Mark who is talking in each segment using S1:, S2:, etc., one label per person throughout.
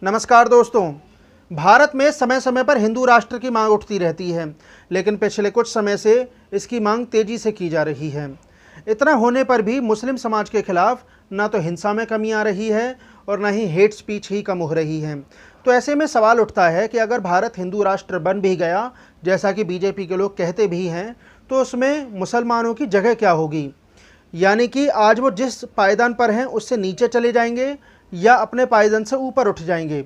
S1: नमस्कार दोस्तों। भारत में समय समय पर हिंदू राष्ट्र की मांग उठती रहती है, लेकिन पिछले कुछ समय से इसकी मांग तेजी से की जा रही है। इतना होने पर भी मुस्लिम समाज के खिलाफ ना तो हिंसा में कमी आ रही है और ना ही हेट स्पीच ही कम हो रही है। तो ऐसे में सवाल उठता है कि अगर भारत हिंदू राष्ट्र बन भी गया, जैसा कि बीजेपी के लोग कहते भी हैं, तो उसमें मुसलमानों की जगह क्या होगी? यानी कि आज वो जिस पायदान पर हैं उससे नीचे चले जाएंगे या अपने पायदान से ऊपर उठ जाएंगे।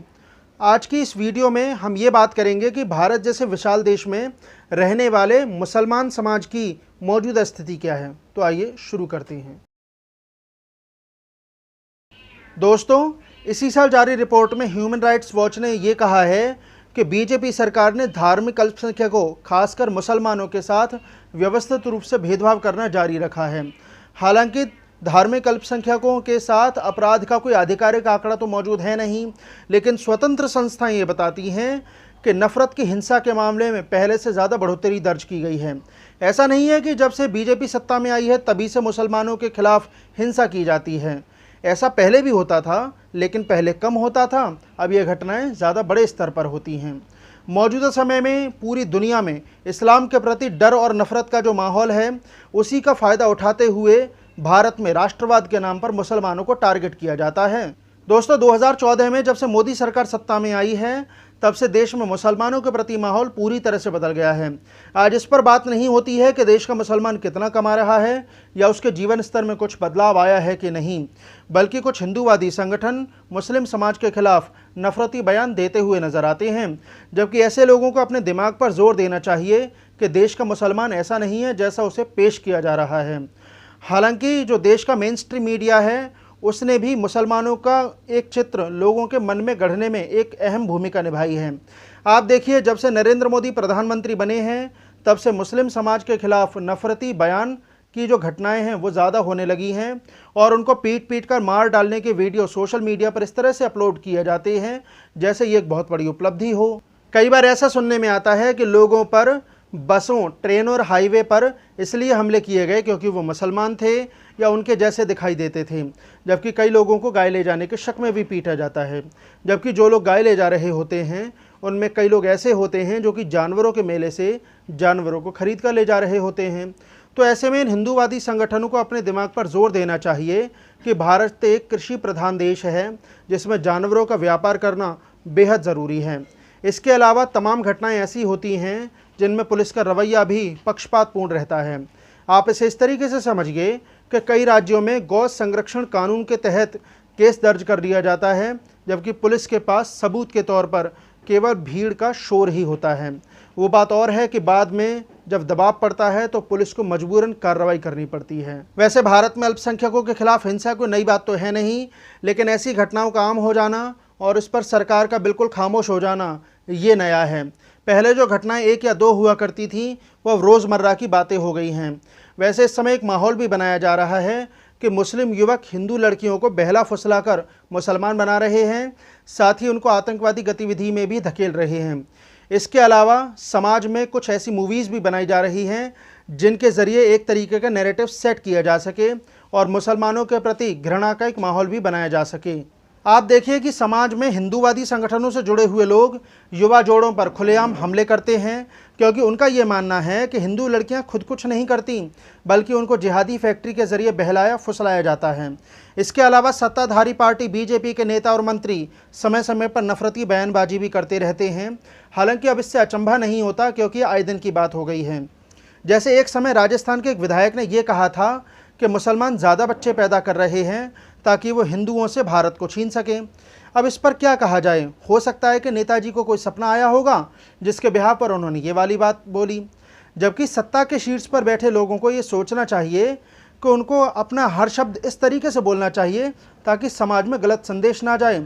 S1: आज की इस वीडियो में हम ये बात करेंगे कि भारत जैसे विशाल देश में रहने वाले मुसलमान समाज की मौजूदा स्थिति क्या है। तो आइए शुरू करते हैं। दोस्तों, इसी साल जारी रिपोर्ट में ह्यूमन राइट्स वॉच ने ये कहा है कि बीजेपी सरकार ने धार्मिक अल्पसंख्यकों, खासकर मुसलमानों के साथ व्यवस्थित रूप से भेदभाव करना जारी रखा है। हालांकि धार्मिक अल्पसंख्यकों के साथ अपराध का कोई आधिकारिक आंकड़ा तो मौजूद है नहीं, लेकिन स्वतंत्र संस्थाएं ये बताती हैं कि नफरत की हिंसा के मामले में पहले से ज़्यादा बढ़ोतरी दर्ज की गई है। ऐसा नहीं है कि जब से बीजेपी सत्ता में आई है तभी से मुसलमानों के खिलाफ हिंसा की जाती है। ऐसा पहले भी होता था, लेकिन पहले कम होता था। अब ये घटनाएं ज़्यादा बड़े स्तर पर होती हैं। मौजूदा समय में पूरी दुनिया में इस्लाम के प्रति डर और नफरत का जो माहौल है, उसी का फ़ायदा उठाते हुए भारत में राष्ट्रवाद के नाम पर मुसलमानों को टारगेट किया जाता है। दोस्तों, 2014 में जब से मोदी सरकार सत्ता में आई है, तब से देश में मुसलमानों के प्रति माहौल पूरी तरह से बदल गया है। आज इस पर बात नहीं होती है कि देश का मुसलमान कितना कमा रहा है या उसके जीवन स्तर में कुछ बदलाव आया है कि नहीं, बल्कि कुछ हिंदूवादी संगठन मुस्लिम समाज के खिलाफ नफरती बयान देते हुए नजर आते हैं। जबकि ऐसे लोगों को अपने दिमाग पर जोर देना चाहिए कि देश का मुसलमान ऐसा नहीं है जैसा उसे पेश किया जा रहा है। हालांकि जो देश का मेन स्ट्रीम मीडिया है, उसने भी मुसलमानों का एक चित्र लोगों के मन में गढ़ने में एक अहम भूमिका निभाई है। आप देखिए, जब से नरेंद्र मोदी प्रधानमंत्री बने हैं, तब से मुस्लिम समाज के खिलाफ नफरती बयान की जो घटनाएं हैं वो ज़्यादा होने लगी हैं और उनको पीट पीट कर मार डालने के वीडियो सोशल मीडिया पर इस तरह से अपलोड किए जाते हैं जैसे ये एक बहुत बड़ी उपलब्धि हो। कई बार ऐसा सुनने में आता है कि लोगों पर बसों, ट्रेन और हाईवे पर इसलिए हमले किए गए क्योंकि वो मुसलमान थे या उनके जैसे दिखाई देते थे, जबकि कई लोगों को गाय ले जाने के शक में भी पीटा जाता है। जबकि जो लोग गाय ले जा रहे होते हैं, उनमें कई लोग ऐसे होते हैं जो कि जानवरों के मेले से जानवरों को खरीद कर ले जा रहे होते हैं। तो ऐसे में इन हिंदूवादी संगठनों को अपने दिमाग पर जोर देना चाहिए कि भारत एक कृषि प्रधान देश है जिसमें जानवरों का व्यापार करना बेहद ज़रूरी है। इसके अलावा तमाम घटनाएं ऐसी होती हैं जिनमें पुलिस का रवैया भी पक्षपातपूर्ण रहता है। आप इसे इस तरीके से समझिए कि कई राज्यों में गौ संरक्षण कानून के तहत केस दर्ज कर दिया जाता है, जबकि पुलिस के पास सबूत के तौर पर केवल भीड़ का शोर ही होता है। वो बात और है कि बाद में जब दबाव पड़ता है तो पुलिस को मजबूरन कार्रवाई करनी पड़ती है। वैसे भारत में अल्पसंख्यकों के खिलाफ हिंसा कोई नई बात तो है नहीं, लेकिन ऐसी घटनाओं का आम हो जाना और इस पर सरकार का बिल्कुल खामोश हो जाना, ये नया है। पहले जो घटनाएं 1 या 2 हुआ करती थी, वह रोज़मर्रा की बातें हो गई हैं। वैसे इस समय एक माहौल भी बनाया जा रहा है कि मुस्लिम युवक हिंदू लड़कियों को बहला फुसला कर मुसलमान बना रहे हैं, साथ ही उनको आतंकवादी गतिविधि में भी धकेल रहे हैं। इसके अलावा समाज में कुछ ऐसी मूवीज़ भी बनाई जा रही हैं जिनके ज़रिए एक तरीके का नैरेटिव सेट किया जा सके और मुसलमानों के प्रति घृणा का एक माहौल भी बनाया जा सके। आप देखिए कि समाज में हिंदूवादी संगठनों से जुड़े हुए लोग युवा जोड़ों पर खुलेआम हमले करते हैं, क्योंकि उनका ये मानना है कि हिंदू लड़कियां खुद कुछ नहीं करती, बल्कि उनको जिहादी फैक्ट्री के जरिए बहलाया फुसलाया जाता है। इसके अलावा सत्ताधारी पार्टी बीजेपी के नेता और मंत्री समय समय पर नफरती बयानबाजी भी करते रहते हैं। हालांकि अब इससे अचंभा नहीं होता, क्योंकि आए दिन की बात हो गई है। जैसे एक समय राजस्थान के एक विधायक ने यह कहा था कि मुसलमान ज़्यादा बच्चे पैदा कर रहे हैं ताकि वो हिंदुओं से भारत को छीन सकें। अब इस पर क्या कहा जाए? हो सकता है कि नेताजी को कोई सपना आया होगा जिसके बिहार पर उन्होंने ये वाली बात बोली। जबकि सत्ता के शीर्ष पर बैठे लोगों को ये सोचना चाहिए कि उनको अपना हर शब्द इस तरीके से बोलना चाहिए ताकि समाज में गलत संदेश ना जाए,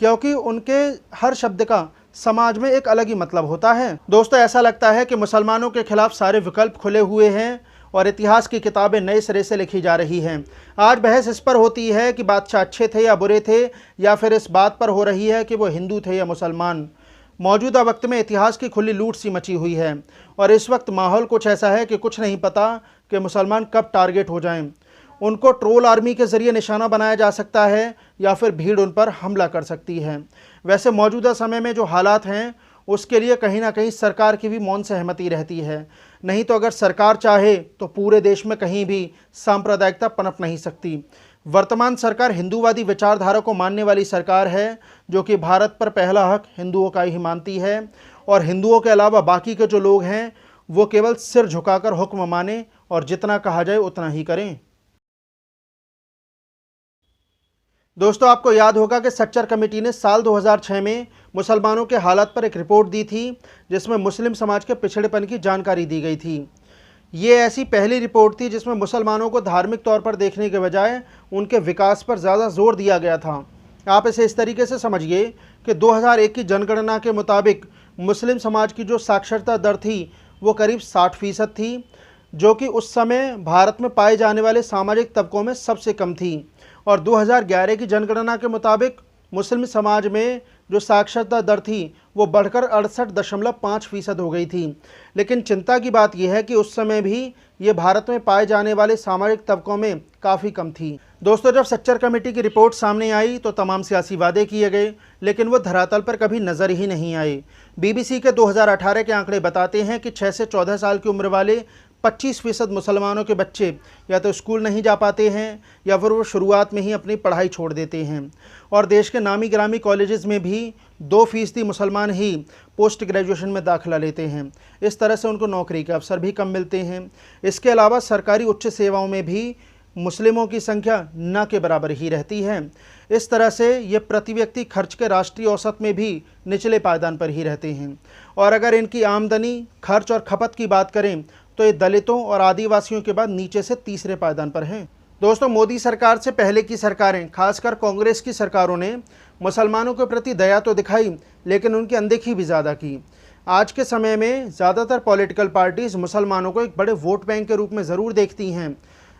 S1: क्योंकि उनके हर शब्द का समाज में एक अलग ही मतलब होता है। दोस्तों, ऐसा लगता है कि मुसलमानों के खिलाफ सारे विकल्प खुले हुए हैं और इतिहास की किताबें नए सिरे से लिखी जा रही हैं। आज बहस इस पर होती है कि बादशाह अच्छे थे या बुरे थे, या फिर इस बात पर हो रही है कि वो हिंदू थे या मुसलमान। मौजूदा वक्त में इतिहास की खुली लूट सी मची हुई है और इस वक्त माहौल कुछ ऐसा है कि कुछ नहीं पता कि मुसलमान कब टारगेट हो जाएं। उनको ट्रोल आर्मी के जरिए निशाना बनाया जा सकता है या फिर भीड़ उन पर हमला कर सकती है। वैसे मौजूदा समय में जो हालात हैं उसके लिए कहीं ना कहीं सरकार की भी मौन सहमति रहती है। नहीं तो अगर सरकार चाहे तो पूरे देश में कहीं भी सांप्रदायिकता पनप नहीं सकती। वर्तमान सरकार हिंदूवादी विचारधारा को मानने वाली सरकार है, जो कि भारत पर पहला हक हिंदुओं का ही मानती है और हिंदुओं के अलावा बाकी के जो लोग हैं वो केवल सिर झुकाकर हुक्म माने और जितना कहा जाए उतना ही करें। दोस्तों, आपको याद होगा कि सच्चर कमेटी ने साल 2006 में मुसलमानों के हालात पर एक रिपोर्ट दी थी, जिसमें मुस्लिम समाज के पिछड़ेपन की जानकारी दी गई थी। ये ऐसी पहली रिपोर्ट थी जिसमें मुसलमानों को धार्मिक तौर पर देखने के बजाय उनके विकास पर ज़्यादा जोर दिया गया था। आप इसे इस तरीके से समझिए कि 2001 की जनगणना के मुताबिक मुस्लिम समाज की जो साक्षरता दर थी वो करीब 60% थी, जो कि उस समय भारत में पाए जाने वाले सामाजिक तबकों में सबसे कम थी। और 2011 की जनगणना के मुताबिक मुस्लिम समाज में जो साक्षरता दर थी वो बढ़कर 68.5% हो गई थी। लेकिन चिंता की बात यह है कि उस समय भी ये भारत में पाए जाने वाले सामाजिक तबकों में काफ़ी कम थी। दोस्तों, जब सच्चर कमेटी की रिपोर्ट सामने आई तो तमाम सियासी वादे किए गए, लेकिन वो धरातल पर कभी नज़र ही नहीं आए। BBC के 2018 के आंकड़े बताते हैं कि 6 से 14 साल की उम्र वाले 25% मुसलमानों के बच्चे या तो स्कूल नहीं जा पाते हैं या फिर वो शुरुआत में ही अपनी पढ़ाई छोड़ देते हैं। और देश के नामी गिरामी कॉलेजेस में भी 2% मुसलमान ही पोस्ट ग्रेजुएशन में दाखिला लेते हैं। इस तरह से उनको नौकरी के अवसर भी कम मिलते हैं। इसके अलावा सरकारी उच्च सेवाओं में भी मुस्लिमों की संख्या न के बराबर ही रहती है। इस तरह से ये प्रति व्यक्ति खर्च के राष्ट्रीय औसत में भी निचले पायदान पर ही रहते हैं। और अगर इनकी आमदनी, खर्च और खपत की बात करें तो ये दलितों और आदिवासियों के बाद नीचे से तीसरे पायदान पर हैं। दोस्तों, मोदी सरकार से पहले की सरकारें, खासकर कांग्रेस की सरकारों ने मुसलमानों के प्रति दया तो दिखाई, लेकिन उनकी अनदेखी भी ज़्यादा की। आज के समय में ज़्यादातर पॉलिटिकल पार्टीज़ मुसलमानों को एक बड़े वोट बैंक के रूप में ज़रूर देखती हैं,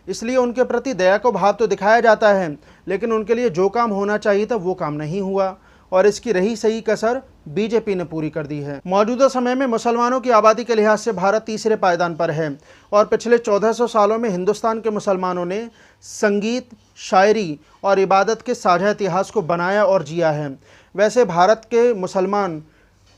S1: इसलिए उनके प्रति दया को भाव तो दिखाया जाता है, लेकिन उनके लिए जो काम होना चाहिए था वो काम नहीं हुआ और इसकी रही सही कसर बीजेपी ने पूरी कर दी है। मौजूदा समय में मुसलमानों की आबादी के लिहाज से भारत तीसरे पायदान पर है और पिछले 1400 सालों में हिंदुस्तान के मुसलमानों ने संगीत, शायरी और इबादत के साझा इतिहास को बनाया और जिया है। वैसे भारत के मुसलमान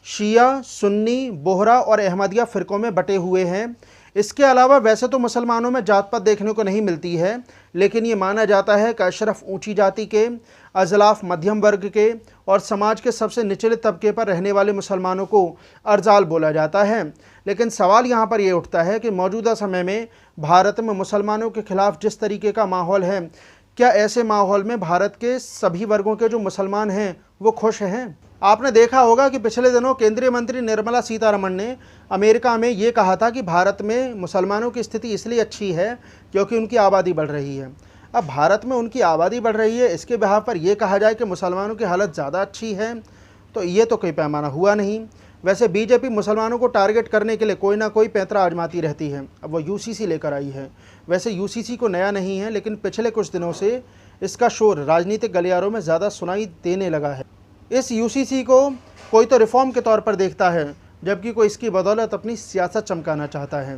S1: शिया, सुन्नी, बोहरा और अहमदिया फ़िरक़ों में बटे हुए हैं। इसके अलावा वैसे तो मुसलमानों में जात पात देखने को नहीं मिलती है, लेकिन ये माना जाता है कि अशरफ ऊंची जाति के, अजलाफ मध्यम वर्ग के और समाज के सबसे निचले तबके पर रहने वाले मुसलमानों को अर्जाल बोला जाता है। लेकिन सवाल यहाँ पर यह उठता है कि मौजूदा समय में भारत में मुसलमानों के खिलाफ जिस तरीके का माहौल है, क्या ऐसे माहौल में भारत के सभी वर्गों के जो मुसलमान हैं वो खुश हैं? आपने देखा होगा कि पिछले दिनों केंद्रीय मंत्री निर्मला सीतारमण ने अमेरिका में ये कहा था कि भारत में मुसलमानों की स्थिति इसलिए अच्छी है क्योंकि उनकी आबादी बढ़ रही है। अब भारत में उनकी आबादी बढ़ रही है, इसके बिहार पर यह कहा जाए कि मुसलमानों की हालत ज़्यादा अच्छी है, तो ये तो कोई पैमाना हुआ नहीं। वैसे बीजेपी मुसलमानों को टारगेट करने के लिए कोई ना कोई पैंतरा आजमाती रहती है। अब वो यूसीसी लेकर आई है। वैसे यूसीसी को नया नहीं है, लेकिन पिछले कुछ दिनों से इसका शोर राजनीतिक गलियारों में ज़्यादा सुनाई देने लगा है। इस यूसीसी को कोई तो रिफॉर्म के तौर पर देखता है, जबकि कोई इसकी बदौलत अपनी सियासत चमकाना चाहता है।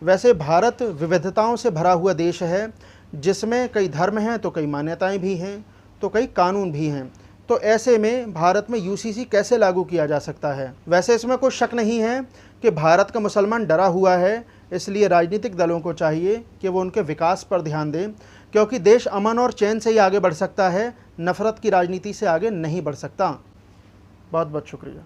S1: वैसे भारत विविधताओं से भरा हुआ देश है, जिसमें कई धर्म हैं तो कई मान्यताएं भी हैं तो कई कानून भी हैं। तो ऐसे में भारत में यूसीसी कैसे लागू किया जा सकता है? वैसे इसमें कोई शक नहीं है कि भारत का मुसलमान डरा हुआ है, इसलिए राजनीतिक दलों को चाहिए कि वो उनके विकास पर ध्यान दें, क्योंकि देश अमन और चैन से ही आगे बढ़ सकता है, नफ़रत की राजनीति से आगे नहीं बढ़ सकता। बहुत बहुत शुक्रिया।